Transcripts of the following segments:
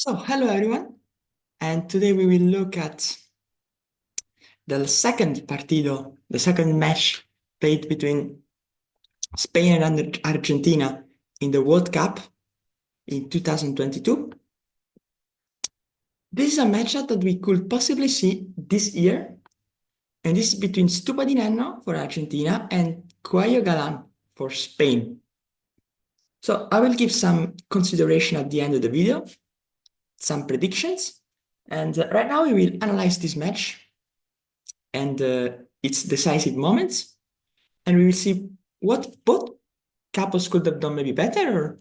So, hello everyone, and today we will look at the second partido, the second match played between Spain and Argentina in the World Cup in 2022. This is a matchup that we could possibly see this year, and this is between Stupa Di Nenno for Argentina and Coello Galan for Spain. So I will give some consideration at the end of the video, some predictions, and right now we will analyze this match and its decisive moments, and we will see what both couples could have done maybe better,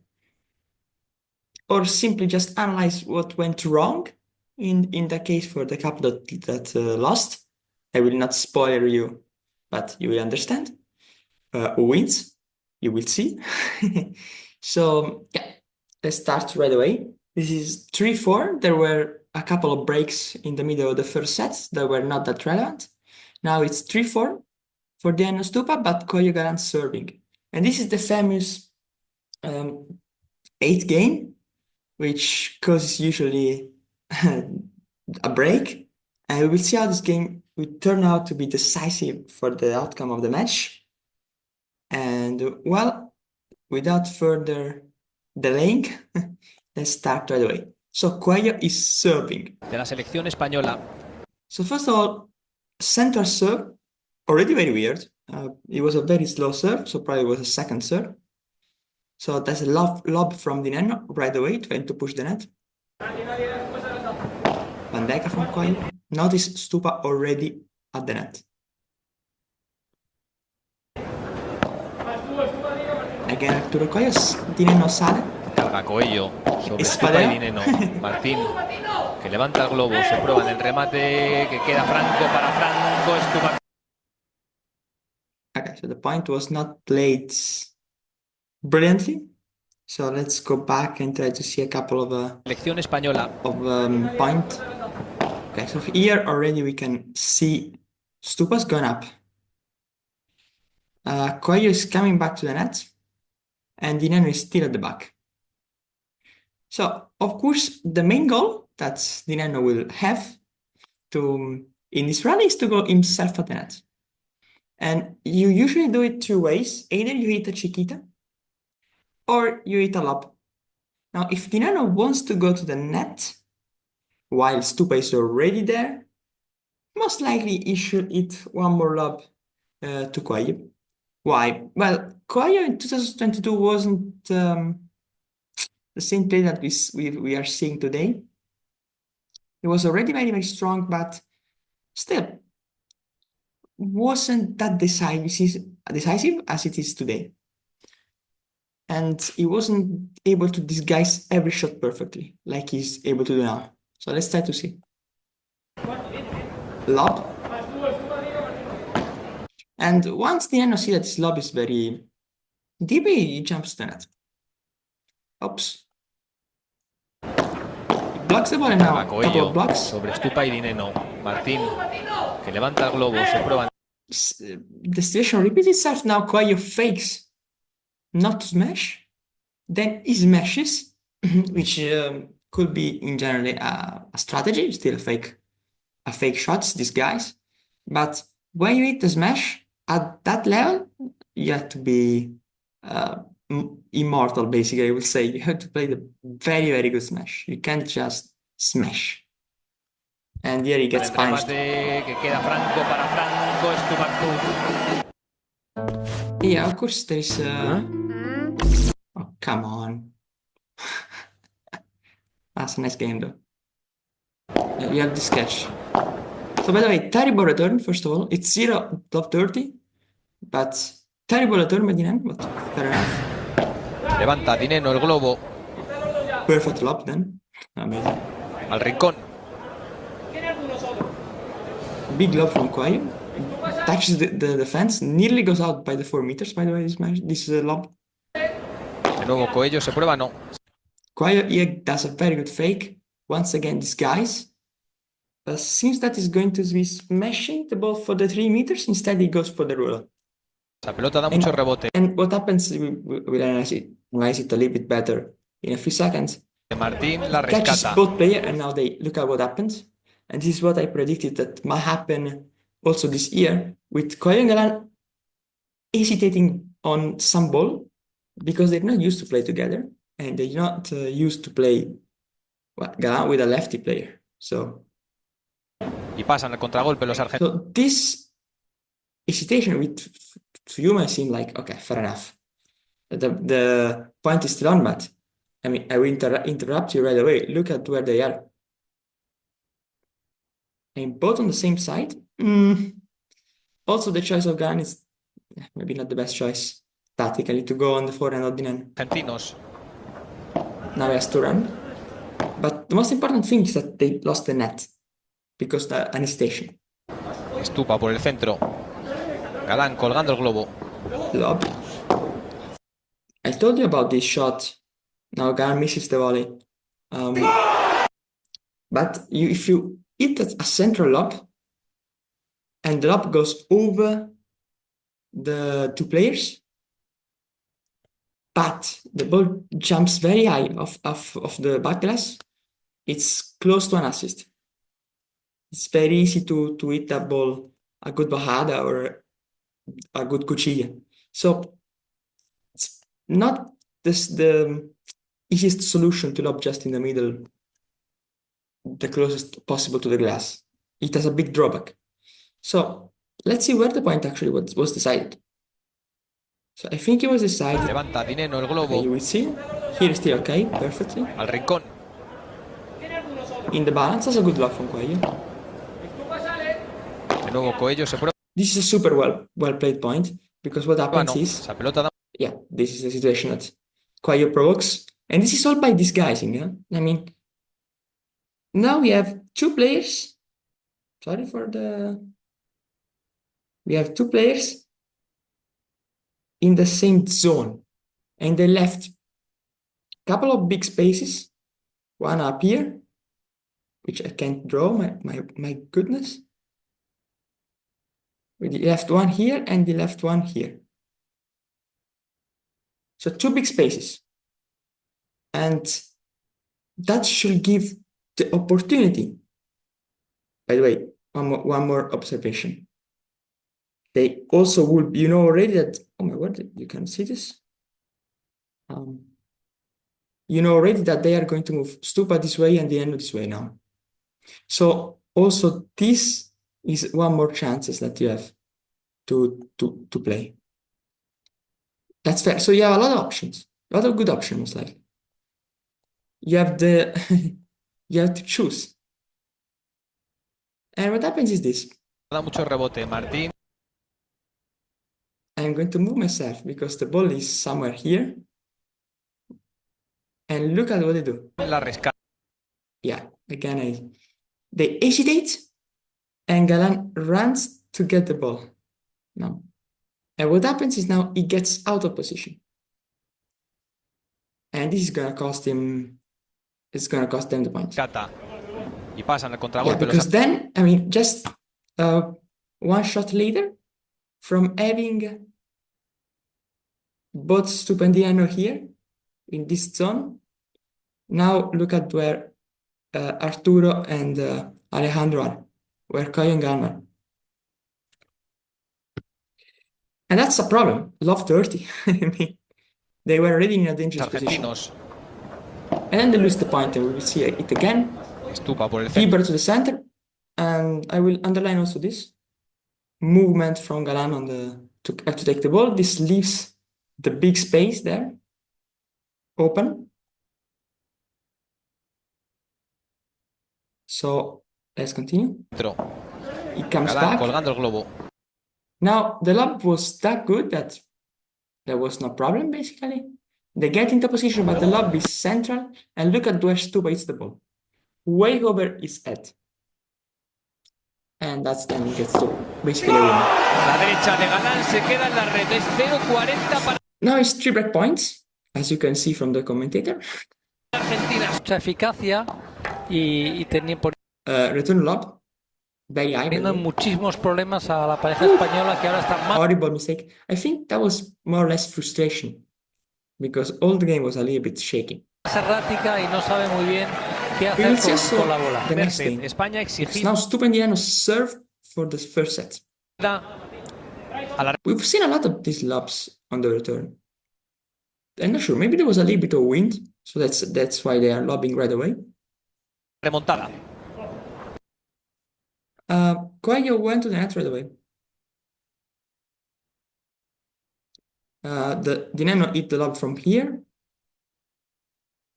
or simply just analyze what went wrong in the case for the couple that lost. I will not spoil you, but you will understand who wins. You will see. So yeah, let's start right away. This is 3-4. There were a couple of breaks in the middle of the first sets that were not that relevant. Now it's 3-4 for Di Nenno Stupa, but Coello Galan serving. And this is the famous 8th game, which causes usually a break. And we will see how this game will turn out to be decisive for the outcome of the match. And well, without further delaying, let's start right away. So Coello is serving. De la selección española. So first of all, center serve, already very weird. It was a very slow serve, so probably was a second serve. So that's a lob from Di Nenno right away, trying to push the net. Van Dijk from Coello. Notice Stupa already at the net. Again, Arturo Coello, Di Nenno sale. Carga Coello sobre Stupa Di Nenno. Martín, que levanta el globo, se prueba en el remate, que queda franco para Franco. Stupa. Okay, so the point was not played brilliantly. So let's go back and try to see a couple of Selección española. Point. Okay, so here already we can see Stupa's gone up. Coello is coming back to the net, and Di Nenno is still at the back. So, of course, the main goal that Di Nenno will have in this rally is to go himself at the net. And you usually do it two ways. Either you hit a chiquita, or you hit a lob. Now, if Di Nenno wants to go to the net, while Stupa is already there, most likely he should hit one more lob to Coello. Why? Well, Coello in 2022 wasn't the same play that we are seeing today. It was already very, very strong, but still wasn't that decisive as it is today. And he wasn't able to disguise every shot perfectly, like he's able to do now. So let's try to see. Lob. And once Di Nenno sees that his lob is very deep, he jumps to the net. Oops. He blocks the ball and now a couple of blocks. Sobre Stupa y Di Nenno. Martín, que levanta el globo, se prueba. The situation repeats itself. Now Coello fakes not to smash, then he smashes, which could be in general a strategy, still a fake shots, this guys. But when you hit the smash at that level, you have to be immortal, basically. I would say you have to play the very, very good smash. You can't just smash. And here he gets punished. Que queda franco para Franco, Yeah, of course there is oh, come on. That's a nice game though. You have this catch. So by the way, terrible return, first of all. It's 0 top 30, but terrible return by Di Nenno, but fair enough. Levanta Di Nenno el globo. Perfect lob then. Amazing. Al rincón. Big lob from Coello. Touches the defense, nearly goes out by the 4 meters, by the way, this lob. De nuevo Coello se prueba, no. Coello here does a very good fake. Once again, disguise. Seems that he's going to be smashing the ball for the 3 meters. Instead, he goes for the ruler. La pelota da mucho rebote. And what happens, we'll analyze it a little bit better in a few seconds. Martín la catches rescata. both players, and now they look at what happened. And this is what I predicted that might happen also this year with Coello and Galan hesitating on some ball because they're not used to play together and they're not used to play Galan with a lefty player. So Y pasan el contragolpe los argentinos. So this hesitation to you might seem like, okay, fair enough. The point is still on, but I mean, I will interrupt you right away. Look at where they are. And both on the same side. Also, the choice of Galan is maybe not the best choice tactically to go on the forehand of Di Nenno. Argentinos. Now he has to run. But the most important thing is that they lost the net because the an hesitation. Stupa por el centro. Galan colgando el globo. Lob. I told you about this shot. Now Galan misses the volley. But if you hit a central lob and the lob goes over the two players, but the ball jumps very high off the back glass, it's close to an assist. It's very easy to hit that ball a good bajada or a good cuchilla. So it's not the easiest solution to lob just in the middle, the closest possible to the glass. It has a big drawback. So let's see where the point actually was decided. So I think it was decided. Levanta Di Nenno el globo. Okay, you will see. Here is still okay, perfectly. Al rincón. In the balance, that's a good lob from Coello. De nuevo Coello se prueba. This is a super well played point because what happens is, esa pelota da... yeah, this is the situation that Coello provokes, and this is all by disguising. Yeah? I mean, now we have two players. We have two players in the same zone, and they left a couple of big spaces, one up here, which I can't draw, my goodness. We left one here and the left one here. So two big spaces. And that should give the opportunity. By the way, one more observation. They also will, you know already that, oh my word, you can see this. You know already that they are going to move Stupa this way and the Nenno this way now. So also this is one more chances that you have to play. That's fair. So you have a lot of options, a lot of good options, most likely. You have you have to choose. And what happens is this. Da mucho rebote, Martín. I'm going to move myself because the ball is somewhere here. And look at what they do. La rescata. Yeah, again, they hesitate and Galan runs to get the ball. No. And what happens is now he gets out of position. And this is going to cost him, it's going to cost them the point. Cata. Y pasan el contragolpe. Yeah, because then, I mean, just one shot later, from having both Stupa and Di Nenno here in this zone, now look at where Arturo and Alejandro are, where Coello and Galan are. And that's a problem. Love 30. I mean, they were already in a dangerous position. And then they lose the point, and we will see it again. Stupa por el Fever to the center. And I will underline also this movement from Galan on to take the ball. This leaves the big space there open. So let's continue. He comes back. Colgando el globo. Now, the lob was that good that there was no problem, basically. They get into position, but the lob is central. And look at where Stupa hits the ball. Way over his head. And that's then he gets to basically win. La derecha de Galan se queda en la red. Es 0-40 para... Now it's 3 break points, as you can see from the commentator. Argentina. Mucha eficacia y tenía por... Return lob. Very high. Teniendo muchísimos problemas a la pareja española que ahora está más. Horrible mistake. I think that was more or less frustration because all the game was a little bit shaky. Es errática y no sabe muy bien qué We will hacer see also con la bola. the next Merced, game. España It's exigida now Stupa Di Nenno serve for the first set. a la We've seen a lot of these lobs on the return. I'm not sure. Maybe there was a little bit of wind, so that's why they are lobbing right away. remontada. Coello went to the net right away. The Di Nenno hit the lob from here.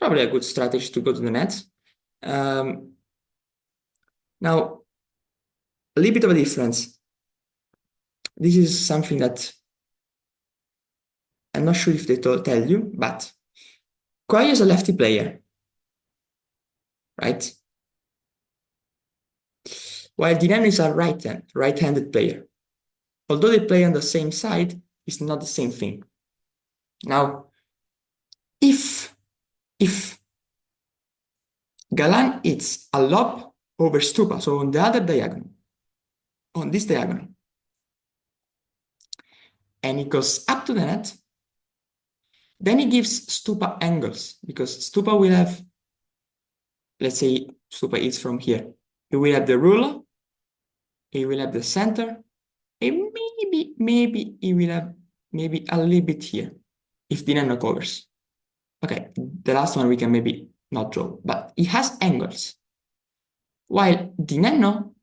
Probably a good strategy to go to the net. Now, a little bit of a difference. This is something that I'm not sure if they tell you, but Coello is a lefty player, right? While Di Nenno is a right-handed player. Although they play on the same side, it's not the same thing. Now, if Galan hits a lob over Stupa, so on the other diagonal, on this diagonal, and it goes up to the net, then he gives Stupa angles, because Stupa will have, let's say Stupa hits from here. He will have the ruler, he will have the center, and maybe he will have maybe a little bit here, if Di Nenno covers. Okay, the last one we can maybe not draw, but it has angles. While Di Nenno,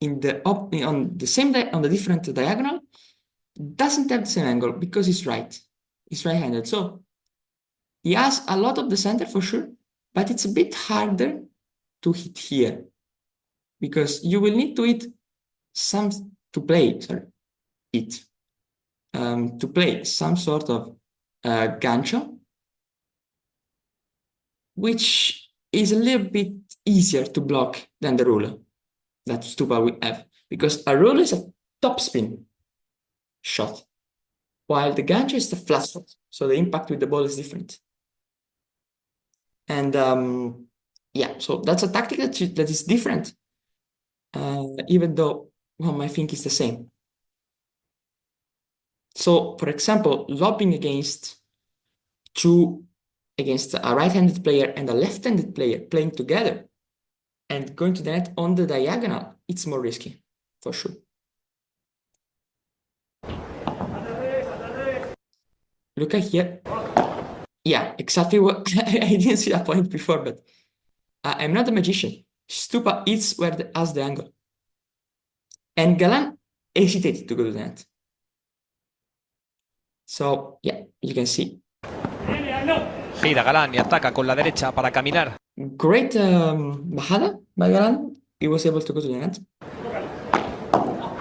on the different diagonal, doesn't have the same angle because he's right-handed. So he has a lot of the center for sure, but it's a bit harder to hit here because you will need to hit to play some sort of gancho, which is a little bit easier to block than the ruler that Stupa will have, because a ruler is a topspin shot, while the gancho is the flat shot, so the impact with the ball is different. And yeah, so that's a tactic that is different, even though one might think it's the same. So, for example, lobbing against a right-handed player and a left-handed player playing together and going to the net on the diagonal, it's more risky, for sure. Look at here. Yeah, exactly what I didn't see that point before, but I'm not a magician. Stupa hits where has the angle. And Galan hesitated to go to the net. So, yeah, you can see. Gira Galán y ataca con la derecha para caminar. Great bajada by Galan. He was able to go to the net.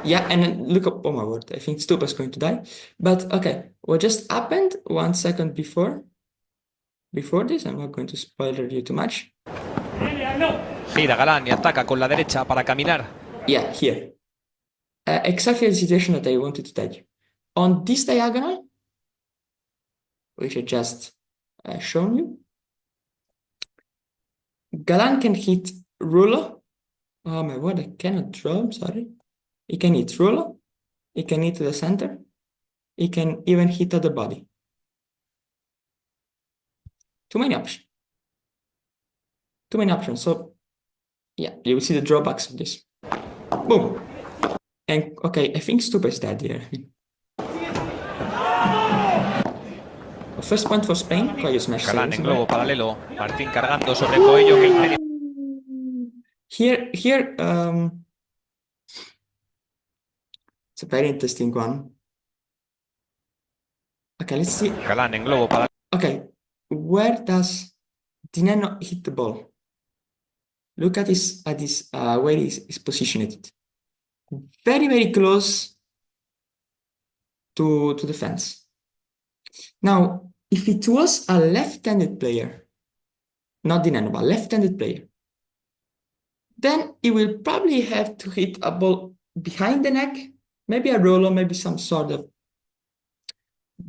Yeah, and then look up. Oh my word, I think Stupa's going to die. But okay, what just happened 1 second before this, I'm not going to spoiler you too much. Gira Galán y ataca con la derecha para caminar. Yeah, here. Exactly the situation that I wanted to tell you. On this diagonal, which I just shown you, Galan can hit ruler. Oh my word, I cannot draw, I'm sorry. He can hit ruler, he can hit the center, he can even hit at the body. Too many options. So yeah, you will see the drawbacks of this. Boom. And okay, I think Stupa is dead here. First point for Spain. Coello smash. Galán en globo paralelo. Martín cargando sobre Coello que impedia. Here, it's a very interesting one. Okay, let's see. Galán en globo paralelo. Okay, where does Di Nenno hit the ball? Look at this where he's positioned. Very, very close to the fence. Now, if it was a left-handed player, not Di Nenno, but left-handed player, then he will probably have to hit a ball behind the neck, maybe a roller, maybe some sort of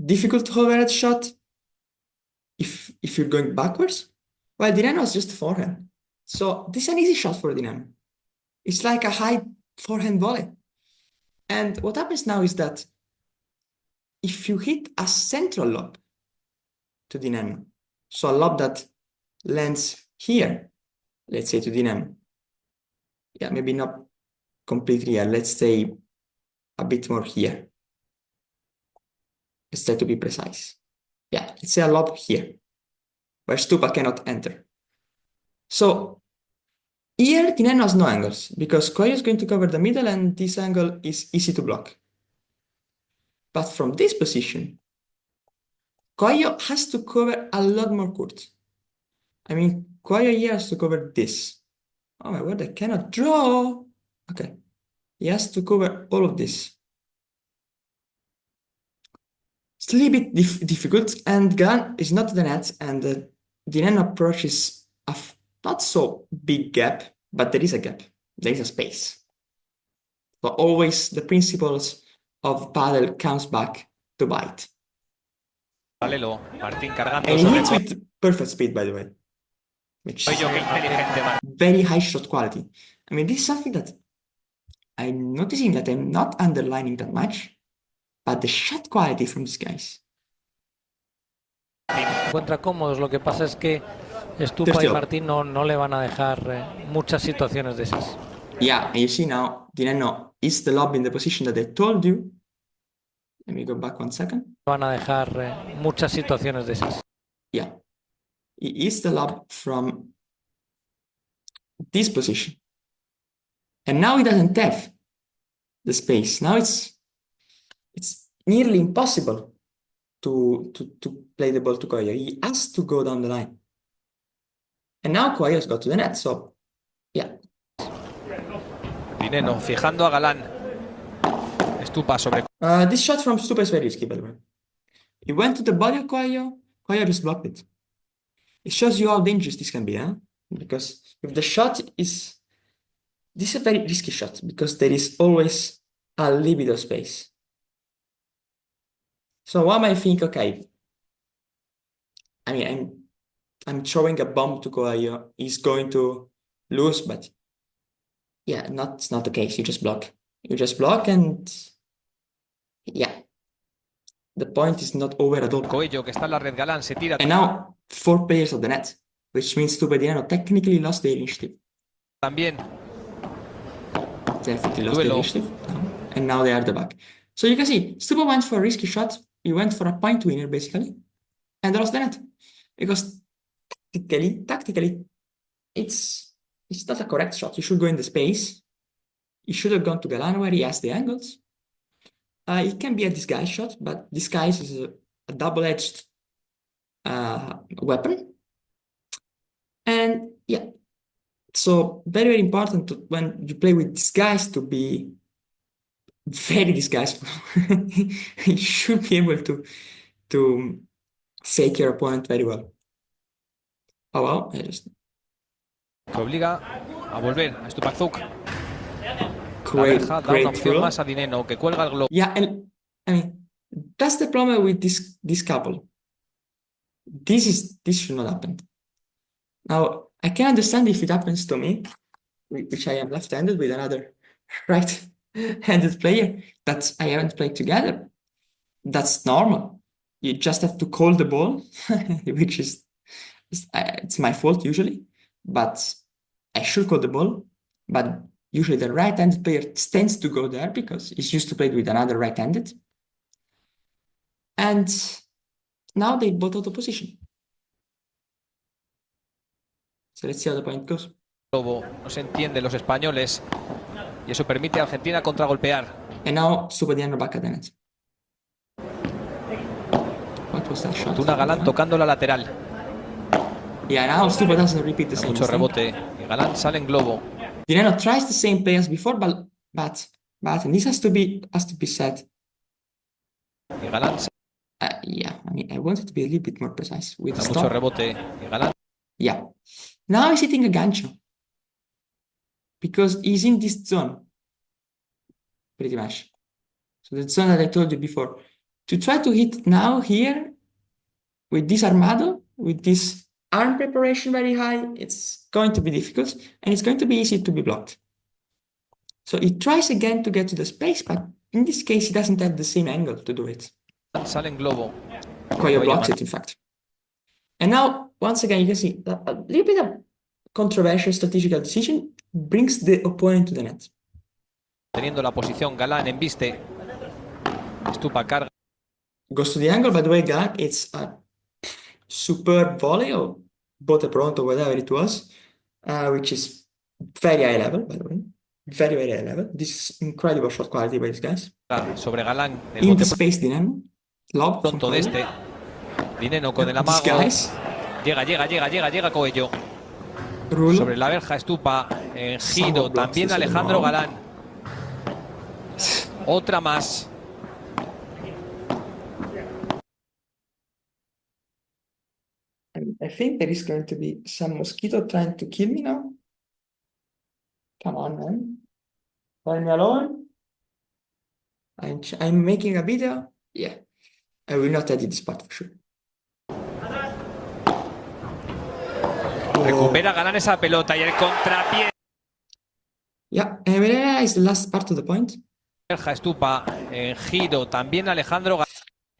difficult overhead shot if you're going backwards. While Di Nenno is just forehand. So this is an easy shot for Di Nenno. It's like a high forehand volley. And what happens now is that if you hit a central lob to Di Nenno, So a lob that lands here, let's say to Di Nenno. Yeah, maybe not completely here. Let's say a bit more here. Let's try to be precise. Yeah, let's say a lob here, where Stupa cannot enter. So here, Di Nenno has no angles, because Coello is going to cover the middle, and this angle is easy to block. But from this position, Coello has to cover a lot more court. I mean, Coello here has to cover this. Oh my word, I cannot draw. Okay, he has to cover all of this. It's a little bit difficult, and Galan is not the net, and Di Nenno approaches a not so big gap, but there is a gap. There is a space. So always the principles of Padel comes back to bite. Paralelo, Martín cargando And he sobre hits with perfect speed, by the way. Which is Coello, qué inteligente Martín. very high shot quality. I mean, this is something that I'm noticing that I'm not underlining that much, but the shot quality from these guys. Encuentra cómodos. Lo que pasa es que Stupa y Martín no le van a dejar muchas situaciones de esas. Yeah, and you see now, Di Nenno is the lob in the position that I told you. Let me go back 1 second. Van a dejar muchas situaciones de esas. Yeah, he is the lob from this position. And now he doesn't have the space. Now it's nearly impossible to play the ball to Coello. He has to go down the line. And now Coello's got to the net, so yeah. Di Nenno fijando a Galán. Stupa sobre. This shot from Stupa is very risky, by the way. He went to the body of Coello. Coello just blocked it. It shows you how dangerous this can be, huh? Because if the shot is... This is a very risky shot, because there is always a little bit of space. So one might think, okay, I mean, I'm throwing a bomb to Coello. He's going to lose, but yeah, it's not the case. You just block. You just block, and yeah, the point is not over at all. Coello, que está en la red, Galán se tira. And now 4 players of the net, which means Stupa Di Nenno technically lost the initiative. También. Definitely lost the initiative. And now they are the back. So you can see, Stupa went for a risky shot. He went for a point winner, basically, and lost the net. Because tactically, it's not a correct shot. You should go in the space. You should have gone to Galan where he has the angles. It can be a disguise shot, but disguise is a double-edged weapon. And yeah, so very, very important when you play with disguise to be very disguiseful. You should be able to fake your opponent very well. Oh well, I just... Que obliga a volver a Stupazuk. Great, da una opción más a Di Nenno, que cuelga el globo. Yeah, and I mean, that's the problem with this couple. This should not happen. Now, I can understand if it happens to me, which I am left-handed with another right-handed player that I haven't played together. That's normal. You just have to call the ball, which is it's my fault usually, but I should call the ball. But usually the right-handed player tends to go there because he's used to play with another right-handed. And now they both out of position. So let's see how the point goes. No se entiende los españoles y eso permite a Argentina contragolpear. And now Stupa Di Nenno back at the net. What was that shot? Fortuna Galán tocando la lateral. Yeah, now Stupa doesn't repeat the same Mucho mistake. rebote. Y Galán sale en globo. Di Nenno tries the same play as before, but and this has to be said. Y Galán yeah, I mean, I wanted to be a little bit more precise with the mucho stop. rebote. Y Galán. Yeah. Now he's hitting a gancho because he's in this zone, pretty much. So the zone that I told you before. To try to hit now here with this armado, with this arm preparation very high, it's going to be difficult and it's going to be easy to be blocked. So he tries again to get to the space, but in this case, he doesn't have the same angle to do it. Sale en globo. Coello blocks it, in fact. And now, once again, you can see a little bit of controversial strategical decision brings the opponent to the net. Teniendo la posición Galan en viste. Stupa carga. Goes to the angle. By the way, Galan, it's a superb volley or bote pronto, whatever it was, which is very high level, by the way. Very, very high level. This is incredible shot quality by these guys. Sobre Galan. El In bote the space, Di Nenno. Lob pronto de este. Di Nenno con el These amago. guys. Llega Coello. Rulo. Sobre la verja Stupa. En giro. Some También blocks, Alejandro no. Galan. Otra más. And I think there is going to be some mosquito trying to kill me now. Come on, man. Leave me alone. I'm making a video. Yeah. I will not edit this part for sure. Recupera Galan esa pelota y el contrapié. Yeah, and is the last part of the point. Verja Stupa. En giro. También Alejandro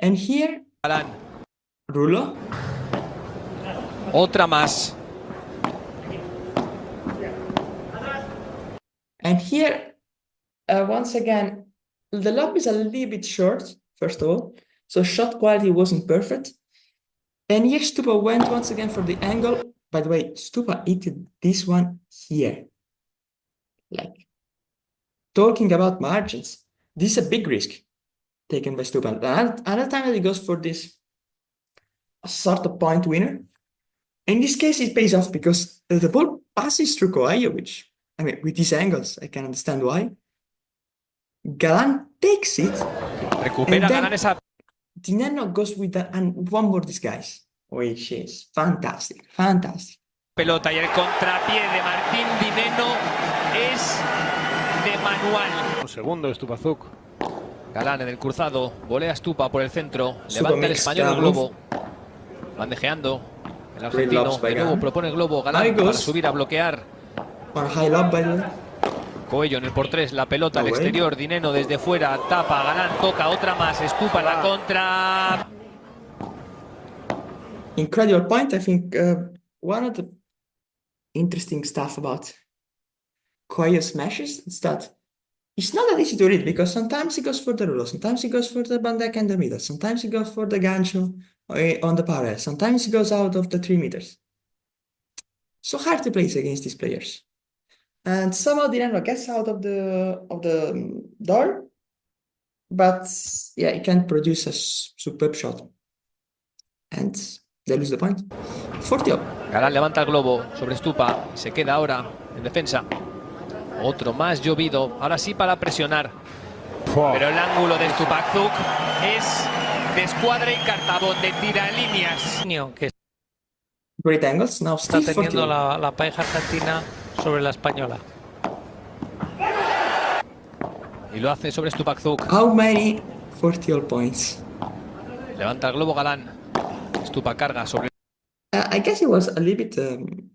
And here, Galan. Rulo. Otra más. And here, once again, the lob is a little bit short, first of all. So shot quality wasn't perfect. And here Stupa went once again for the angle. By the way, Stupa hit this one here. Like, talking about margins, this is a big risk taken by Stupa. Another time that he goes for this sort of point winner. In this case, it pays off because the ball passes through Coello, which, I mean, with these angles, I can understand why. Galan takes it. Recupera Galan esa. Di Nenno goes with and one more disguise, which is fantastic, fantastic. Pelota y el contrapié de Martín Di Nenno es de manual. Un segundo, Stupazuk. Galan en el cruzado, volea Stupa por el centro, Super levanta el mix, español el Galan. globo, bandejeando. El Great argentino lobs by de nuevo Galan. propone el globo, Ahí Galan para goes. subir a bloquear. On a high lob, by the way. Coello en el por 3, la pelota al No way. exterior, Di Nenno desde fuera, tapa, Galan toca, otra más, Stupa en la contra. Incredible point. I think one of the interesting stuff about Coelho smashes is that it's not that easy to read because sometimes he goes for the rulo, sometimes he goes for the bandeja in the middle, sometimes he goes for the gancho on the parallel, sometimes he goes out of the 3 meters. So hard to place against these players. And somehow Di Nenno gets out of the door, but yeah, he can't produce a superb shot. And they lose the point. 40 up. Galan levanta el globo sobre Stupa, se queda ahora en defensa. Otro más llovido, ahora sí para presionar. Pero el ángulo de Stupazuk es de escuadra y cartabón, de tiralíneas. Que Great angles. Now está still 40 teniendo up. la pareja argentina sobre la española. Y lo hace sobre Stupazuk. How many 40 all points? Levanta el globo Galan. Stupa carga sobre. I guess it was a little bit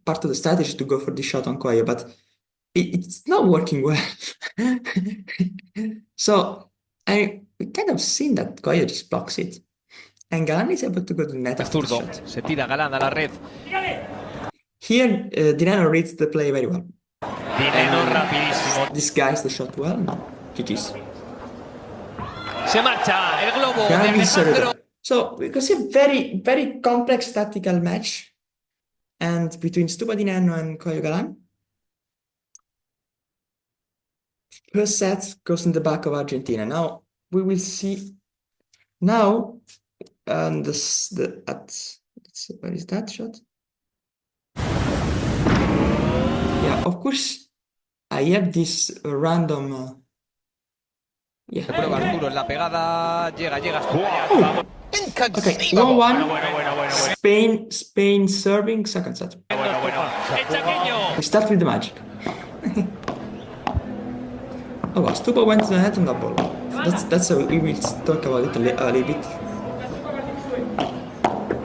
part of the strategy to go for the shot on Coelho, but it's not working well. So we kind of seen that Coelho just blocks it. And Galan is able to go to the net El after the zurdo, shot. se tira Galan a la red. Here, Di Nenno reads the play very well. Di Nenno rapidísimo. Disguised the shot well. GG's. Se marcha el globo de Galan is Alejandro. So we can see a very, very complex tactical match and between Stupa Di Nenno and Coelho Galan. First set goes in the back of Argentina. Now we will see. Now, where is that shot? Yeah, of course, I have this random. Se prueba Arturo en la pegada. Llega. Okay, 1-1. Spain serving second set. El chaqueño. We start with the magic. Oh, wow, Stupa went to the net on that ball. That's how we will talk about it a little bit.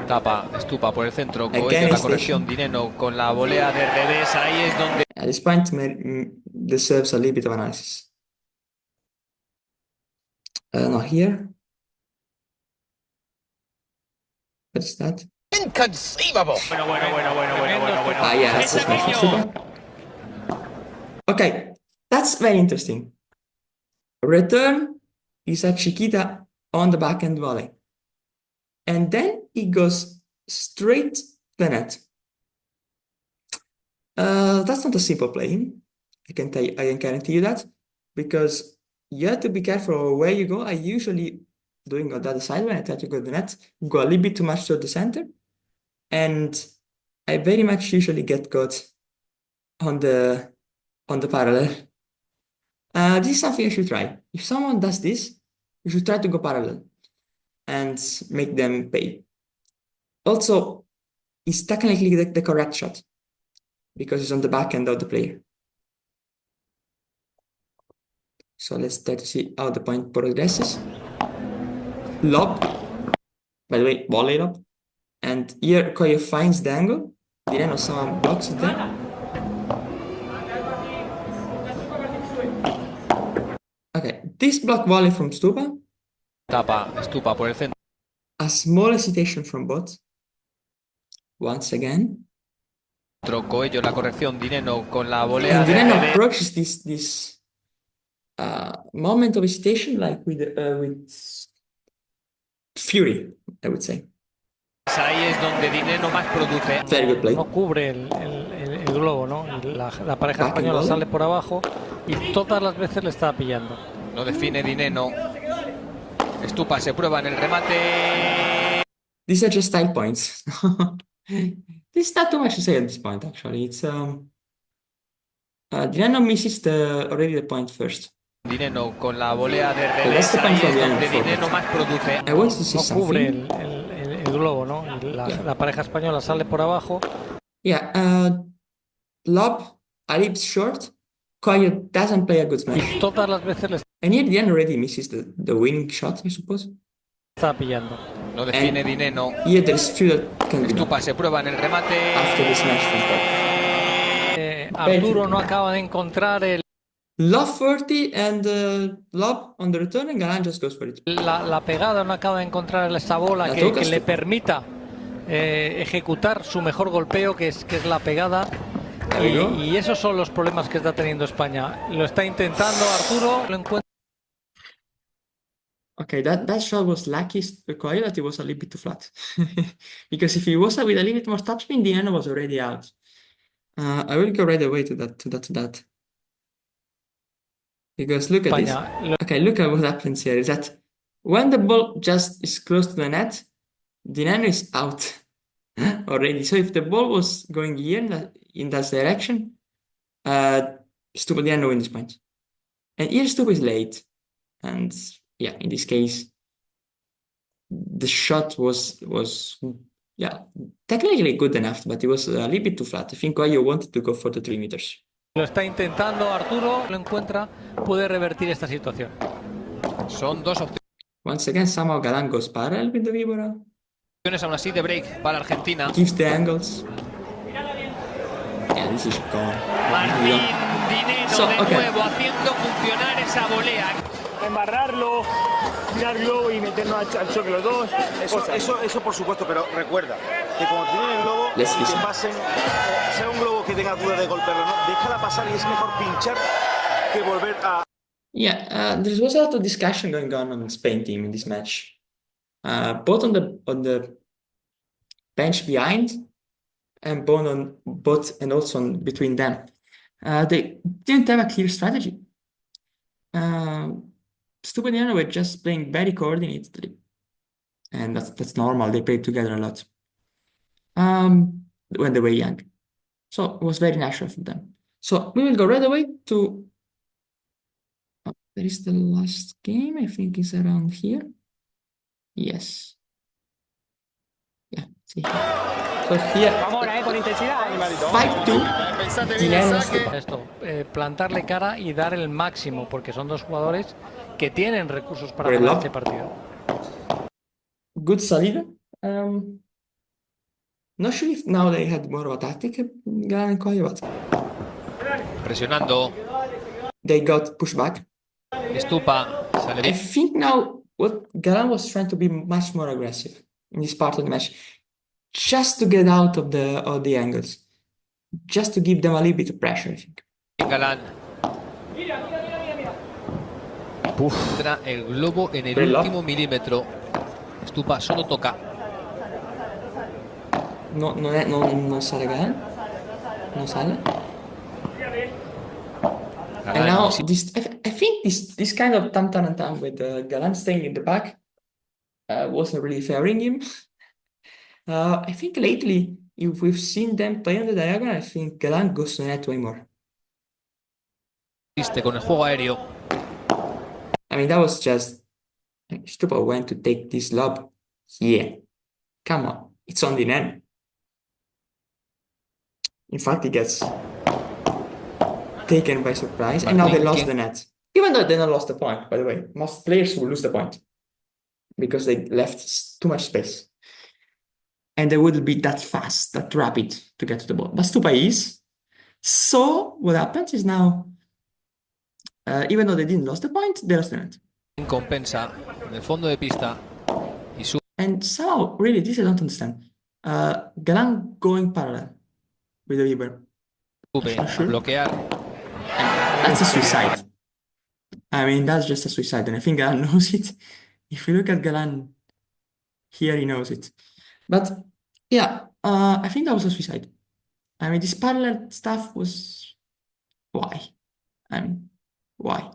Tapa Stupa por el centro. Again, Coello la station. corrección. Di Nenno con la volea de revés. Ahí es donde. At this point, deserves a little bit of analysis. Now here. What is that? Inconceivable. Bueno. Ah, yeah, that's Ese just niño. super. Okay, that's very interesting. Return is a Chiquita on the backhand volley. And then it goes straight to the net. That's not a simple play. I can guarantee you that, because you have to be careful where you go. I usually doing on the other side when I try to go to the net, go a little bit too much to the center, and I very much usually get caught on the parallel. This is something you should try. If someone does this, you should try to go parallel and make them pay. Also, it's technically the correct shot because it's on the back end of the player. So let's try to see how the point progresses. Lob, by the way, volley lob. And here Coello finds the angle. Di Nenno someone blocks it there. Okay, this block volley from Stupa. Tapa Stupa por el centro. A small hesitation from both. Once again. Coello la corrección. Di Nenno con la volea And Di de Nenno revés. approaches this moment of hesitation like with fury, I would say. Ahí es donde Di Nenno más produce. Very good play. No cubre el globo, ¿no? Y la pareja Back and española volley. sale por abajo y todas las veces le está pillando. No define Di Nenno. Stupa se prueba en el remate. These are just style points. There's not too much to say at this point, actually. It's Di Nenno misses already the point first. Di Nenno con la volea de that's revés. the Ahí point es from Di donde Nenno Di Nenno más produce. I want to see No cubre something. el globo, ¿no? Y la pareja española sale por abajo. Yeah, lob, a little short. Coello doesn't play a good smash. Y todas las veces le And here Di Nenno already misses the winning shot, I suppose. está pillando. No define Di Nenno. Here there's few that can be done Stupa se prueba en el remate. after the smash from Coello. Arturo no acaba de encontrar Lob 30 and lob on the return, and Galan just goes for it. la pegada, no acaba de encontrar esa bola La que tocas le tú. permita ejecutar su mejor golpeo, que es la pegada. There we go. Y esos son los problemas que está teniendo España. Lo está intentando Arturo, lo encuentra. Okay, that shot was lucky for Coello that it was a little bit too flat. Because if it was with a little bit more topspin, Di Nenno was already out. I will go right away to that. Because look at this. España. Okay, look at what happens here. Is that when the ball just is close to the net, Di Nenno is out already. So if the ball was going here in that direction, Stupa Di Nenno wins this point. And here Stupa is late. And yeah, in this case, the shot was technically good enough, but it was a little bit too flat. I think Coello wanted to go for the 3 meters. Lo está intentando Arturo, lo encuentra, puede revertir esta situación. Son dos Once again, somehow Galan goes parallel with the Vibora. opciones aún así de break para Argentina. Gives the angles. Yeah, this is gone. Martín Di Nenno So, de okay. nuevo haciendo funcionar esa volea. Embarrarlo, tirar globo y meternos al choque los dos. Eso por supuesto, pero recuerda que cuando tienen el globo y Let's que listen. pasen, sea un globo que tenga duda de golpearlo, ¿no? Déjala pasar y es mejor pinchar que volver a... Yeah, there was a lot of discussion going on the Spain team in this match. Both on the bench behind and both and also between them. They didn't have a clear strategy. Stupa Di Nenno were just playing very coordinatedly. And that's normal. They played together a lot. When they were young. So it was very natural for them. So we will go right away to there is the last game, I think is around here. Yes. Yeah, see here. So here, Vamos ahora, con intensidad. 5-2. Di Nenno, Stupa. Esto, plantarle cara y dar el máximo, porque son dos jugadores que tienen recursos para ganar este partido. Good salida. Not sure if now they had more of a tactic, Galan and Coello, but Presionando. they got pushed back. Stupa sale I bien. think now what Galan was trying to be much more aggressive in this part of the match. just to get out of the angles, just to give them a little bit of pressure, I think. Galan. Entra el globo en el Reloj. último milímetro. Stupa solo toca. No sale Galan. No sale. And Galan, now sí, I think this kind of tam with Galan staying in the back wasn't really favoring him. I think lately, if we've seen them play on the diagonal, I think Galan goes to net way more. insiste con el juego aéreo. I mean, that was just Stupa went to take this lob here. Come on, it's on the net. In fact, he gets taken by surprise, and now they lost the net. Even though they not lost the point, by the way. Most players will lose the point because they left too much space. And they wouldn't be that fast, that rapid to get to the ball. But Stupa is. So what happens is now, even though they didn't lose the point, they lost the net. Compensa en el fondo de pista y sube. And somehow, really, this I don't understand. Galan going parallel with the Weaver. A bloquear. That's a suicide. I mean, that's just a suicide, and I think Galan knows it. If you look at Galan here, he knows it. But yeah, I think that was a suicide. I mean, this parallel stuff was... Why? I mean, why?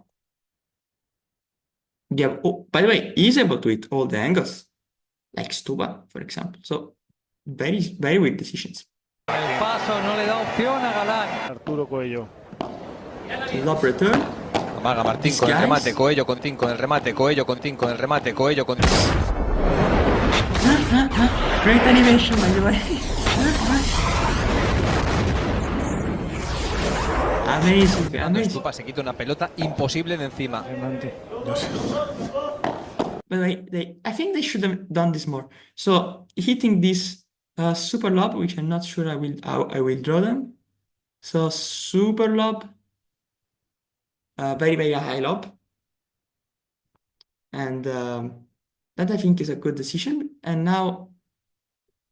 Yeah, oh, by the way, he's able to hit all the angles, like Stupa, for example. So, very, very weak decisions. El paso no le da opción a Galán. Arturo Coello. Lob return. Amaga Martín These con el guys- remate, Coello con Tin con el remate, Coello con Tin con el remate, Coello con Tin. Great animation, by the way. Amazing, amazing. Stupa se quita una pelota imposible de encima. By the way, I think they should have done this more. So hitting this super lob, which I'm not sure I will draw them. So super lob, very, very high lob. And that I think is a good decision. And now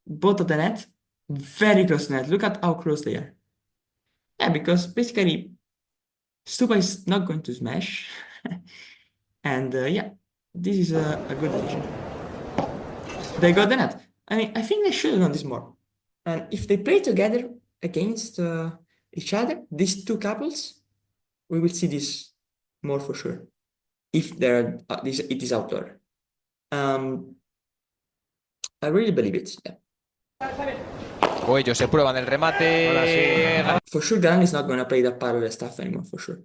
both of the net, very close to net. Look at how close they are. Yeah, because basically Stupa is not going to smash. And yeah, this is a good decision. They got the net. I mean, I think they should have done this more. And if they play together against each other, these two couples, we will see this more for sure. If there it is outdoor. I really believe it. Yeah. Coello se prueba en el remate. For sure, Galan is not going to play that parallel stuff anymore, for sure.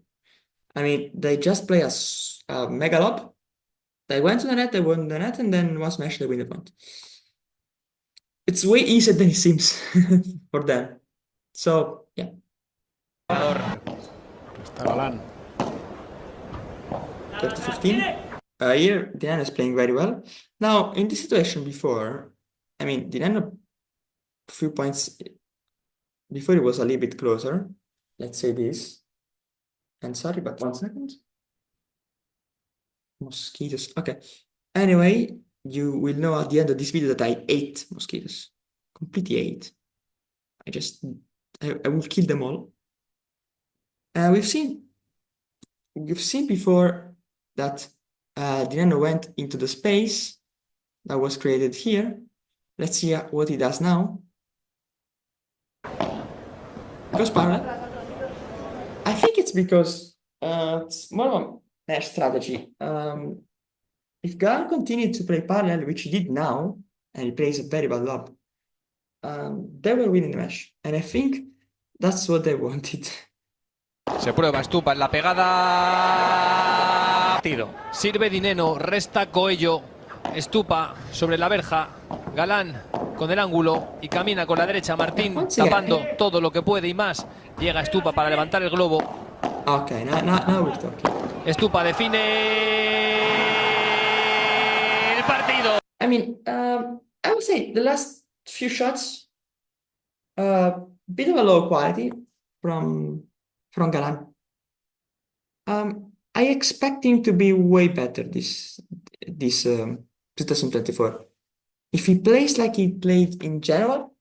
I mean, they just play a mega lob. They went to the net, they won the net, and then one smash, they win the point. It's way easier than it seems for them. So, yeah. Está Galán. 30-15. Here, Di Nenno is playing very well. Now, in this situation before, I mean, Di Nenno, a few points before it was a little bit closer. Let's say this. And sorry, but 1 second. Mosquitoes. Okay. Anyway, you will know at the end of this video that I ate mosquitoes. Completely ate. I will kill them all. We've seen before that Di Nenno went into the space that was created here. Let's see what he does now. Goes parallel. I think it's because it's more of a mesh strategy. If Galan continued to play parallel, which he did now, and he plays a very bad lob, they were winning the mesh. And I think that's what they wanted. Se prueba Stupa en la pegada. Tiro. Sirve Di Nenno, resta Coello. Stupa sobre la verja. Galan con el ángulo y camina con la derecha. Martín tapando todo lo que puede y más. Llega Stupa para levantar el globo. Okay, now we're talking. Stupa define el partido. I mean, I would say the last few shots, bit of a low quality from Galan. I expect him to be way better this 2024. If he plays like he played in general,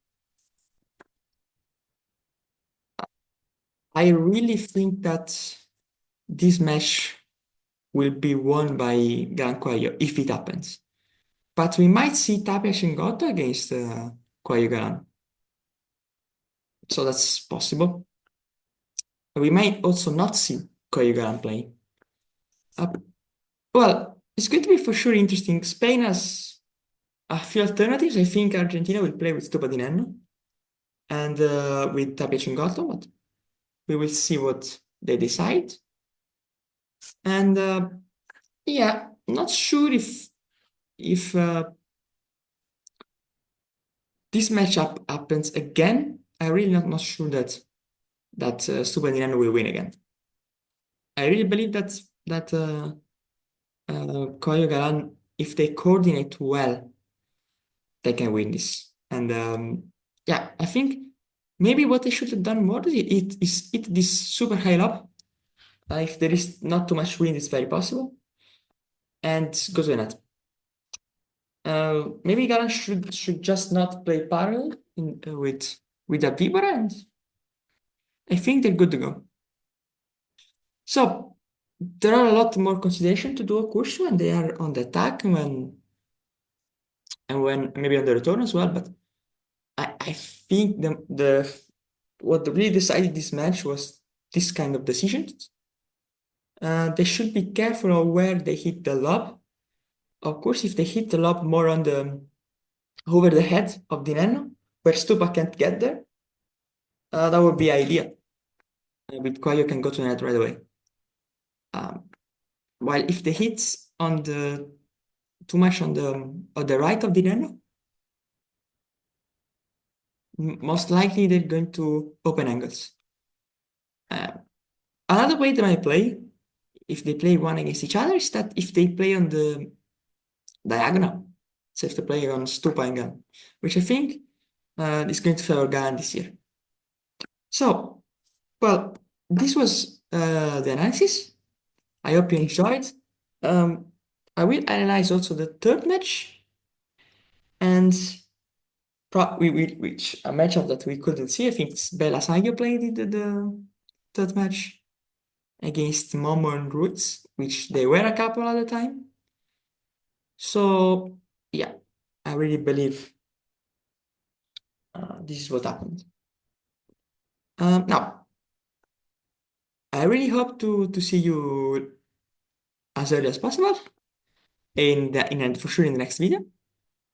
I really think that this match will be won by Galan Coello if it happens. But we might see Tapia Cingotto against Coello Galan. So that's possible. We might also not see Coello Galan playing. Well, it's going to be for sure interesting. Spain has a few alternatives. I think Argentina will play with Stupa Di Nenno and with Tapia Cingotto, but we will see what they decide. And yeah, not sure if this matchup happens again. I'm really not sure that Stupa Di Nenno will win again. I really believe that Coello Galan, if they coordinate well, they can win this. And yeah, I think maybe what they should have done more is hit this super high lob. If there is not too much wind, it's very possible. And go to the net. Maybe Galan should just not play parallel with a Vibora, and I think they're good to go. So there are a lot more consideration to do, of course, when they are on the attack and when maybe on the return as well. But I think what really decided this match was this kind of decisions. They should be careful of where they hit the lob. Of course, if they hit the lob more on over the head of Di Nenno, where Stupa can't get there, that would be ideal. With Coello can go to the net right away. While if they hit on too much on the right of Di Nenno, most likely they're going to open angles. Another way they might play, if they play one against each other, is that if they play on the diagonal, so if they play on Stupa and Galan, which I think is going to favor Galan this year. So, well, this was the analysis. I hope you enjoyed. I will analyze also the third match, and which a matchup that we couldn't see. I think it's Bella Sagio played the third match against Momo and Roots, which they were a couple at the time. So yeah, I really believe this is what happened. Now, I really hope to see you as early as possible for sure in the next video.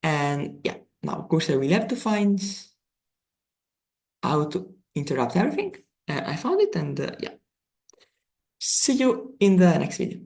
And yeah, now of course I will have to find how to interrupt everything. I found it, and yeah. See you in the next video.